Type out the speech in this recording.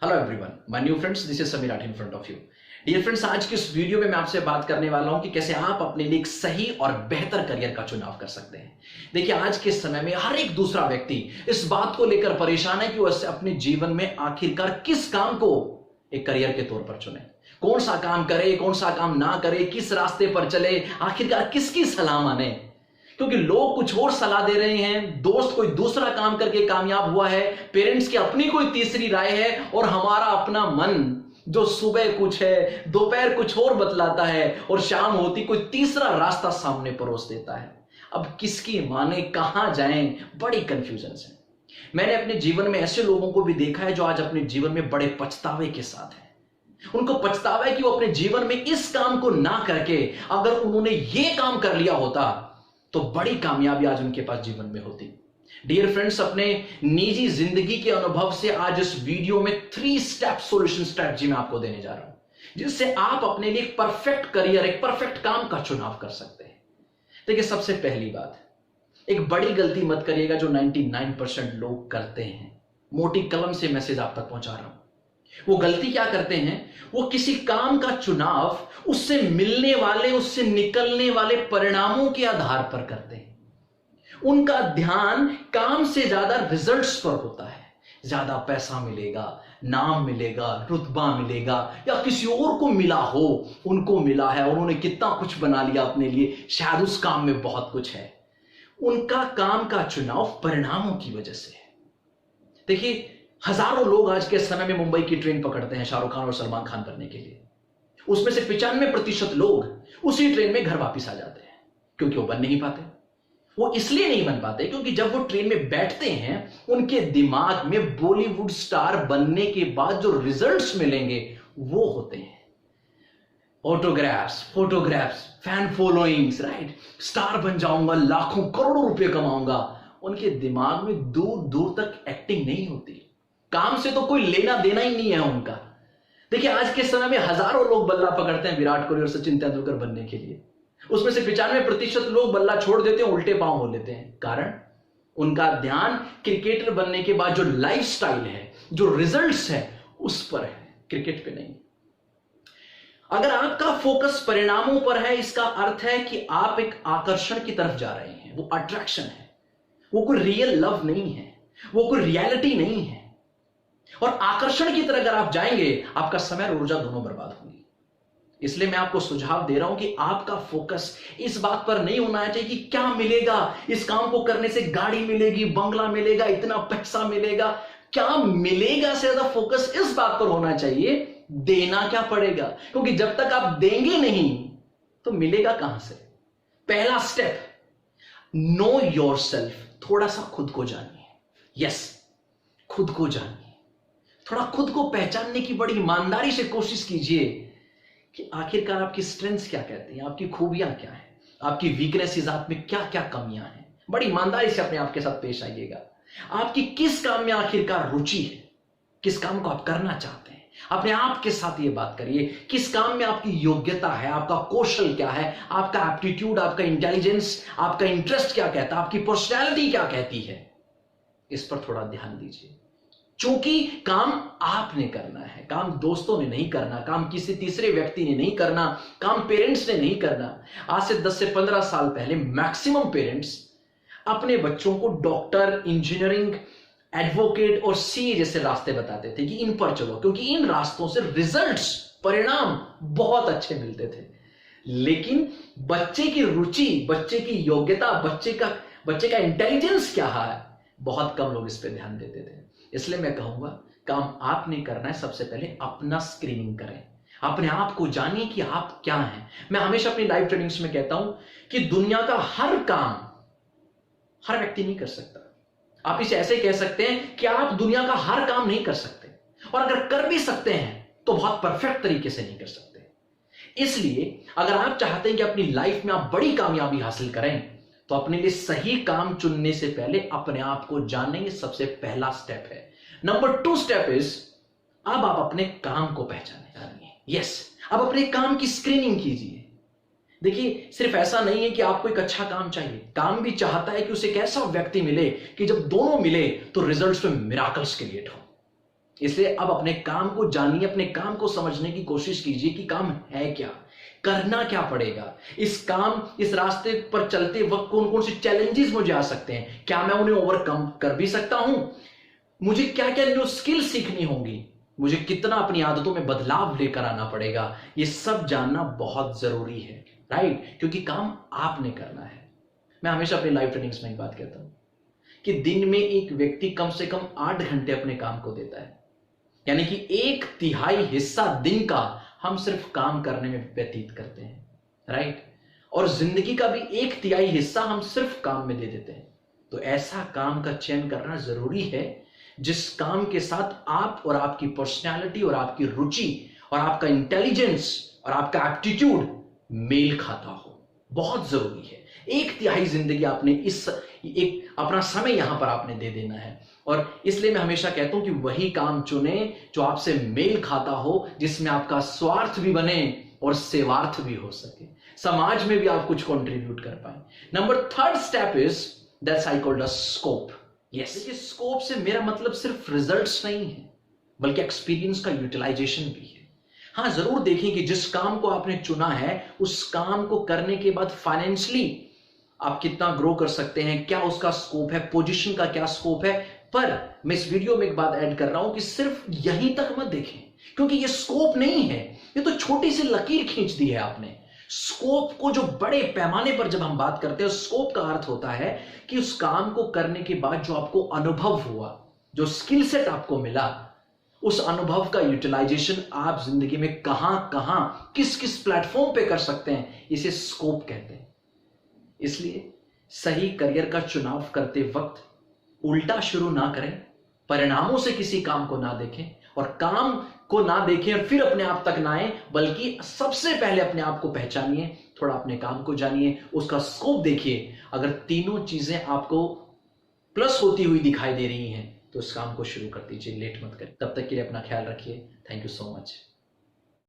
Hello everyone, my new friends, this is Sameer Rathi in front of you. Dear friends, आज की इस video में मैं आपसे बात करने वाला हूं कि कैसे आप अपने लिए एक सही और बेहतर करियर का चुनाव कर सकते हैं। देखिए, आज के समय में हर एक दूसरा व्यक्ति इस बात को लेकर परेशान है कि वो अपने जीवन में आखिरकार किस काम को एक करियर के तौर पर चुने, कौन सा काम करे, कौन सा काम ना करे, किस रास्ते पर चले, आखिरकार किसकी सलाह माने। क्योंकि लोग कुछ और सलाह दे रहे हैं, दोस्त कोई दूसरा काम करके कामयाब हुआ है, पेरेंट्स की अपनी कोई तीसरी राय है, और हमारा अपना मन जो सुबह कुछ है, दोपहर कुछ और बतलाता है, और शाम होती कोई तीसरा रास्ता सामने परोस देता है। अब किसकी माने, कहां जाएं, बड़ी कंफ्यूजन है। मैंने अपने जीवन में ऐसे लोगों को भी देखा है जो आज अपने जीवन में बड़े पछतावे के साथ हैं। उनको पछतावा है कि वो अपने जीवन में इस काम को ना करके अगर उन्होंने ये काम कर लिया होता तो बड़ी कामयाबी आज उनके पास जीवन में होती। डियर फ्रेंड्स, अपने निजी जिंदगी के अनुभव से आज इस वीडियो में 3 स्टेप सॉल्यूशन स्ट्रेटजी मैं आपको देने जा रहा हूं, जिससे आप अपने लिए एक परफेक्ट करियर, एक परफेक्ट काम का चुनाव कर सकते हैं। देखिए, सबसे पहली बात, एक बड़ी गलती मत करिएगा जो 99% लोग करते हैं। मोटी कलम से मैसेज आप तक पहुंचा रहा हूं। वो गलती क्या करते हैं, वो किसी काम का चुनाव उससे मिलने वाले, उससे निकलने वाले परिणामों के आधार पर करते हैं। उनका ध्यान काम से ज्यादा रिजल्ट्स पर होता है। ज्यादा पैसा मिलेगा, नाम मिलेगा, रुतबा मिलेगा, या किसी और को मिला हो, उनको मिला है और उन्होंने कितना कुछ बना लिया अपने लिए, शायद उस काम में बहुत कुछ है। उनका काम का चुनाव परिणामों की वजह से है। देखिए, हजारों लोग आज के समय में मुंबई की ट्रेन पकड़ते हैं शाहरुख खान और सलमान खान बनने के लिए। उसमें से 95% लोग उसी ट्रेन में घर वापस आ जाते हैं, क्योंकि वो बन नहीं पाते। वो इसलिए नहीं बन पाते क्योंकि जब वो ट्रेन में बैठते हैं, उनके दिमाग में बॉलीवुड स्टार बनने के बाद जो रिजल्ट्स मिलेंगे वो होते हैं autographs, photographs, fan followings, right. Star बन जाऊंगा, लाखों करोड़ों रुपए कमाऊंगा। उनके दिमाग में दूर दूर तक एक्टिंग नहीं होती। काम से तो कोई लेना देना ही नहीं है उनका। देखिए, आज के समय में हजारों लोग बल्ला पकड़ते हैं विराट कोहली और सचिन तेंदुलकर बनने के लिए। उसमें से 95% लोग बल्ला छोड़ देते हैं, उल्टे पांव हो लेते हैं। कारण, उनका ध्यान क्रिकेटर बनने के बाद जो लाइफस्टाइल है, जो रिजल्ट्स है, उस पर है, क्रिकेट पे नहीं। अगर आपका फोकस परिणामों पर है, इसका अर्थ है कि आप एक आकर्षण की तरफ जा रहे हैं। वो अट्रैक्शन है, वो कोई रियल लव नहीं है, वो कोई रियलिटी नहीं है। और आकर्षण की तरह अगर आप जाएंगे, आपका समय और ऊर्जा दोनों बर्बाद होंगी। इसलिए मैं आपको सुझाव दे रहा हूं कि आपका फोकस इस बात पर नहीं होना चाहिए कि क्या मिलेगा, इस काम को करने से गाड़ी मिलेगी, बंगला मिलेगा, इतना पैसा मिलेगा। क्या मिलेगा से ज्यादा फोकस इस बात पर होना चाहिए, देना क्या पड़ेगा। क्योंकि जब तक आप देंगे नहीं तो मिलेगा कहां से। पहला स्टेप, नो योरसेल्फ। थोड़ा सा खुद को जानिए। यस, खुद को जानिए। थोड़ा खुद को पहचानने की बड़ी ईमानदारी से कोशिश कीजिए कि आखिरकार आपकी स्ट्रेंथ्स क्या कहती हैं, आपकी खूबियां क्या हैं, आपकी वीकनेसेस, आप में क्या क्या कमियां हैं। बड़ी ईमानदारी से अपने आप के साथ पेश आइएगा। आपकी किस काम में आखिरकार रुचि है, किस काम को आप करना चाहते हैं। अपने आप के साथ ये बात करिए, किस काम में आपकी योग्यता है, आपका कौशल क्या है, आपका एप्टीट्यूड, आपका इंटेलिजेंस, आपका इंटरेस्ट क्या कहता है, आपकी पर्सनैलिटी क्या कहती है। इस पर थोड़ा ध्यान दीजिए। चूंकि काम आपने करना है, काम दोस्तों ने नहीं करना, काम किसी तीसरे व्यक्ति ने नहीं करना, काम पेरेंट्स ने नहीं करना। आज से 10 से 15 साल पहले मैक्सिमम पेरेंट्स अपने बच्चों को डॉक्टर, इंजीनियरिंग, एडवोकेट और सीए जैसे रास्ते बताते थे कि इन पर चलो, क्योंकि इन रास्तों से रिजल्ट्स, परिणाम बहुत अच्छे मिलते थे। लेकिन बच्चे की रुचि, बच्चे की योग्यता, बच्चे का इंटेलिजेंस क्या है, बहुत कम लोग इस पर ध्यान देते थे। इसलिए मैं कहूंगा, काम आपने करना है, सबसे पहले अपना स्क्रीनिंग करें। अपने आप को जानिए कि आप क्या हैं। मैं हमेशा अपनी लाइव ट्रेनिंग्स में कहता हूं कि दुनिया का हर काम हर व्यक्ति नहीं कर सकता। आप इसे ऐसे कह सकते हैं कि आप दुनिया का हर काम नहीं कर सकते, और अगर कर भी सकते हैं तो बहुत परफेक्ट तरीके से नहीं कर सकते। इसलिए अगर आप चाहते हैं कि अपनी लाइफ में आप बड़ी कामयाबी हासिल करें, तो अपने लिए सही काम चुनने से पहले अपने आप को जानने, ये सबसे पहला स्टेप है। नंबर 2 स्टेप इज, अब आप अपने काम को पहचाने जानिए। यस, अब अपने काम की स्क्रीनिंग कीजिए। देखिए, सिर्फ ऐसा नहीं है कि आपको एक अच्छा काम चाहिए, काम भी चाहता है कि उसे एक ऐसा व्यक्ति मिले कि जब दोनों मिले तो रिजल्ट्स में मिराकल्स क्रिएट हो। इसलिए अब अपने काम को जानिए, अपने काम को समझने की कोशिश कीजिए कि काम है क्या, करना क्या पड़ेगा, इस रास्ते पर चलते वक्त कौन कौन से चैलेंजेस मुझे आ सकते हैं, क्या मैं उन्हें ओवरकम कर भी सकता हूं, मुझे क्या क्या न्यू स्किल सीखनी होंगी, मुझे कितना अपनी आदतों में बदलाव लेकर आना पड़ेगा। ये सब जानना बहुत जरूरी है, राइट? क्योंकि काम आपने करना है। मैं हमेशा अपनी लाइफ ट्रेनिंग्स में एक बात कहता हूं कि दिन में एक व्यक्ति कम से कम 8 घंटे अपने काम को देता है, यानी कि 1/3 हिस्सा दिन का हम सिर्फ काम करने में व्यतीत करते हैं, राइट? और जिंदगी का भी 1/3 हिस्सा हम सिर्फ काम में दे देते हैं। तो ऐसा काम का चयन करना जरूरी है जिस काम के साथ आप और आपकी पर्सनैलिटी और आपकी रुचि और आपका इंटेलिजेंस और आपका एप्टीट्यूड मेल खाता हो। बहुत जरूरी है। 1/3 जिंदगी आपने एक अपना समय यहां पर आपने दे देना है। और इसलिए मैं हमेशा कहता हूं कि वही काम चुने जो आपसे मेल खाता हो, जिसमें आपका स्वार्थ भी बने और सेवार्थ भी हो सके, समाज में भी आप कुछ कंट्रीब्यूट कर पाए। Number 3rd step is that's I called a scope. Yes, देखिए स्कोप से मेरा मतलब सिर्फ रिजल्ट्स नहीं है, बल्कि एक्सपीरियंस का यूटिलाइजेशन भी है। हाँ, जरूर देखें कि जिस काम को आपने चुना है उस काम को करने के बाद फाइनेंशियली आप कितना ग्रो कर सकते हैं, क्या उसका स्कोप है, पोजीशन का क्या स्कोप है। पर मैं इस वीडियो में एक बात ऐड कर रहा हूं कि सिर्फ यहीं तक मत देखें, क्योंकि ये स्कोप नहीं है, ये तो छोटी सी लकीर खींच दी है आपने। स्कोप को जो बड़े पैमाने पर जब हम बात करते हैं, स्कोप का अर्थ होता है कि उस काम को करने के बाद जो आपको अनुभव हुआ, जो स्किल सेट आपको मिला, उस अनुभव का यूटिलाइजेशन आप जिंदगी में कहां कहां किस किस प्लेटफॉर्म पे कर सकते हैं, इसे स्कोप कहते हैं। इसलिए सही करियर का चुनाव करते वक्त उल्टा शुरू ना करें, परिणामों से किसी काम को ना देखें और काम को ना देखें और फिर अपने आप तक ना आए, बल्कि सबसे पहले अपने आप को पहचानिए, थोड़ा अपने काम को जानिए, उसका स्कोप देखिए। अगर तीनों चीजें आपको प्लस होती हुई दिखाई दे रही हैं तो उस काम को शुरू कर दीजिए, लेट मत करें। तब तक के लिए अपना ख्याल रखिए। Thank you so much.